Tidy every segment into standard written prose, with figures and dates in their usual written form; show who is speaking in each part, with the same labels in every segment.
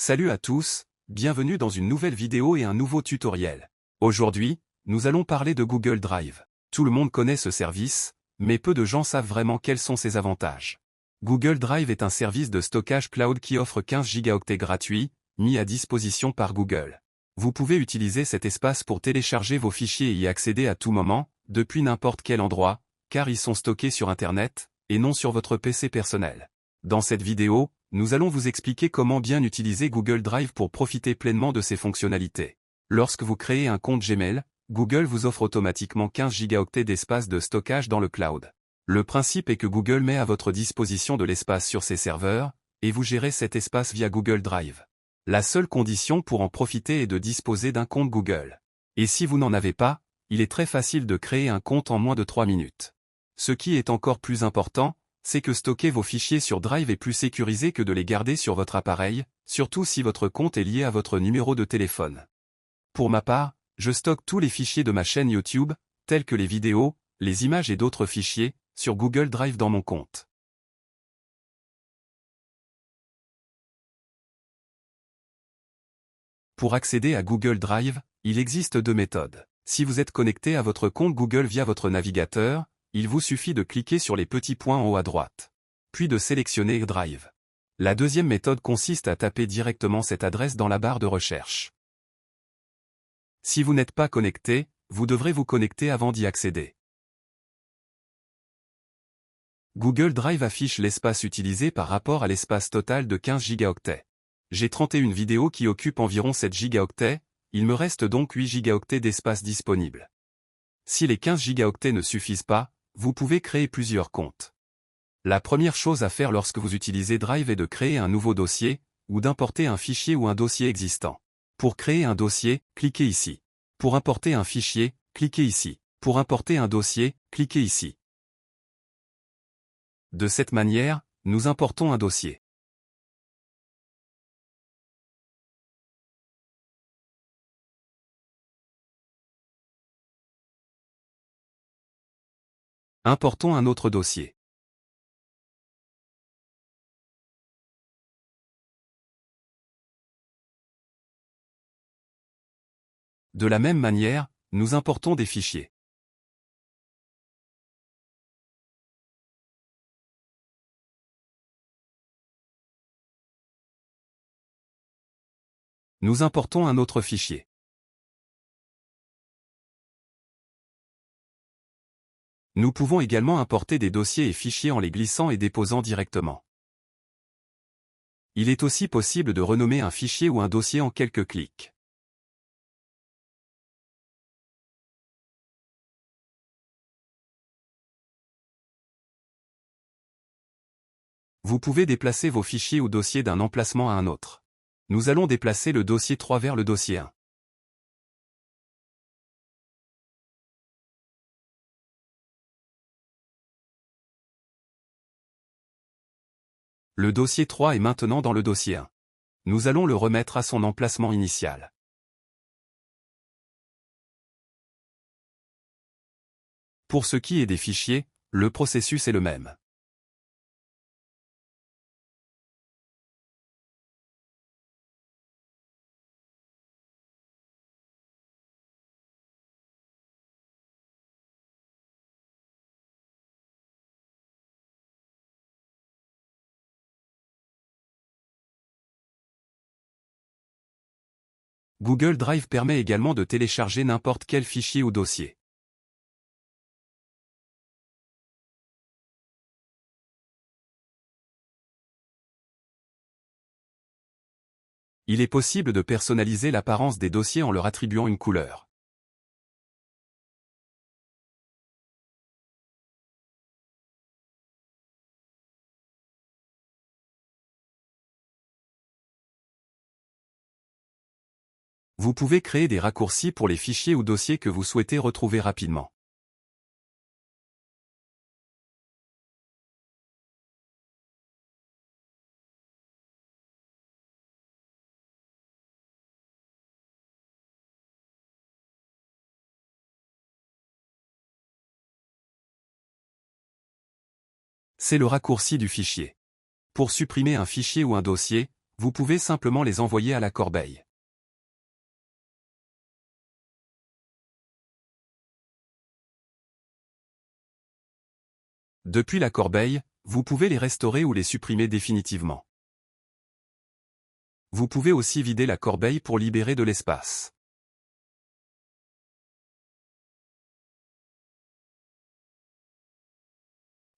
Speaker 1: Salut à tous, bienvenue dans une nouvelle vidéo et un nouveau tutoriel. Aujourd'hui, nous allons parler de Google Drive. Tout le monde connaît ce service, mais peu de gens savent vraiment quels sont ses avantages. Google Drive est un service de stockage cloud qui offre 15 Go gratuits, mis à disposition par Google. Vous pouvez utiliser cet espace pour télécharger vos fichiers et y accéder à tout moment, depuis n'importe quel endroit, car ils sont stockés sur Internet, et non sur votre PC personnel. Dans cette vidéo, nous allons vous expliquer comment bien utiliser Google Drive pour profiter pleinement de ses fonctionnalités. Lorsque vous créez un compte Gmail, Google vous offre automatiquement 15 Go d'espace de stockage dans le cloud. Le principe est que Google met à votre disposition de l'espace sur ses serveurs, et vous gérez cet espace via Google Drive. La seule condition pour en profiter est de disposer d'un compte Google. Et si vous n'en avez pas, il est très facile de créer un compte en moins de 3 minutes. Ce qui est encore plus important, c'est que stocker vos fichiers sur Drive est plus sécurisé que de les garder sur votre appareil, surtout si votre compte est lié à votre numéro de téléphone. Pour ma part, je stocke tous les fichiers de ma chaîne YouTube, tels que les vidéos, les images et d'autres fichiers, sur Google Drive dans mon compte. Pour accéder à Google Drive, il existe deux méthodes. Si vous êtes connecté à votre compte Google via votre navigateur, il vous suffit de cliquer sur les petits points en haut à droite, puis de sélectionner Drive. La deuxième méthode consiste à taper directement cette adresse dans la barre de recherche. Si vous n'êtes pas connecté, vous devrez vous connecter avant d'y accéder. Google Drive affiche l'espace utilisé par rapport à l'espace total de 15 Go. J'ai 31 vidéos qui occupent environ 7 Go, il me reste donc 8 Go d'espace disponible. Si les 15 Go ne suffisent pas, vous pouvez créer plusieurs comptes. La première chose à faire lorsque vous utilisez Drive est de créer un nouveau dossier, ou d'importer un fichier ou un dossier existant. Pour créer un dossier, cliquez ici. Pour importer un fichier, cliquez ici. Pour importer un dossier, cliquez ici. De cette manière, nous importons un dossier. Importons un autre dossier. De la même manière, nous importons des fichiers. Nous importons un autre fichier. Nous pouvons également importer des dossiers et fichiers en les glissant et déposant directement. Il est aussi possible de renommer un fichier ou un dossier en quelques clics. Vous pouvez déplacer vos fichiers ou dossiers d'un emplacement à un autre. Nous allons déplacer le dossier 3 vers le dossier 1. Le dossier 3 est maintenant dans le dossier 1. Nous allons le remettre à son emplacement initial. Pour ce qui est des fichiers, le processus est le même. Google Drive permet également de télécharger n'importe quel fichier ou dossier. Il est possible de personnaliser l'apparence des dossiers en leur attribuant une couleur. Vous pouvez créer des raccourcis pour les fichiers ou dossiers que vous souhaitez retrouver rapidement. C'est le raccourci du fichier. Pour supprimer un fichier ou un dossier, vous pouvez simplement les envoyer à la corbeille. Depuis la corbeille, vous pouvez les restaurer ou les supprimer définitivement. Vous pouvez aussi vider la corbeille pour libérer de l'espace.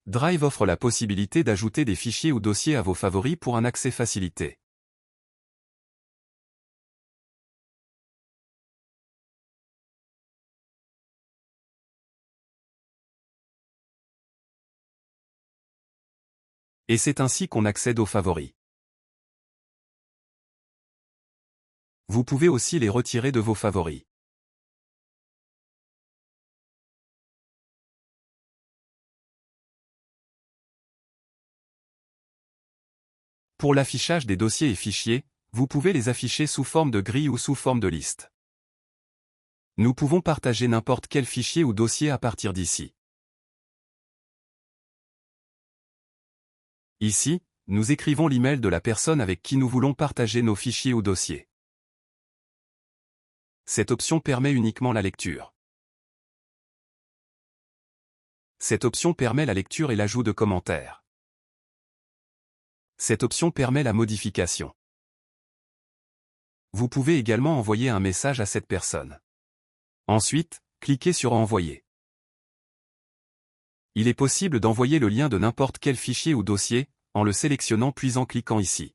Speaker 1: Drive offre la possibilité d'ajouter des fichiers ou dossiers à vos favoris pour un accès facilité. Et c'est ainsi qu'on accède aux favoris. Vous pouvez aussi les retirer de vos favoris. Pour l'affichage des dossiers et fichiers, vous pouvez les afficher sous forme de grille ou sous forme de liste. Nous pouvons partager n'importe quel fichier ou dossier à partir d'ici. Ici, nous écrivons l'email de la personne avec qui nous voulons partager nos fichiers ou dossiers. Cette option permet uniquement la lecture. Cette option permet la lecture et l'ajout de commentaires. Cette option permet la modification. Vous pouvez également envoyer un message à cette personne. Ensuite, cliquez sur Envoyer. Il est possible d'envoyer le lien de n'importe quel fichier ou dossier, en le sélectionnant puis en cliquant ici.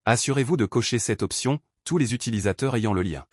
Speaker 1: Assurez-vous de cocher cette option, tous les utilisateurs ayant le lien.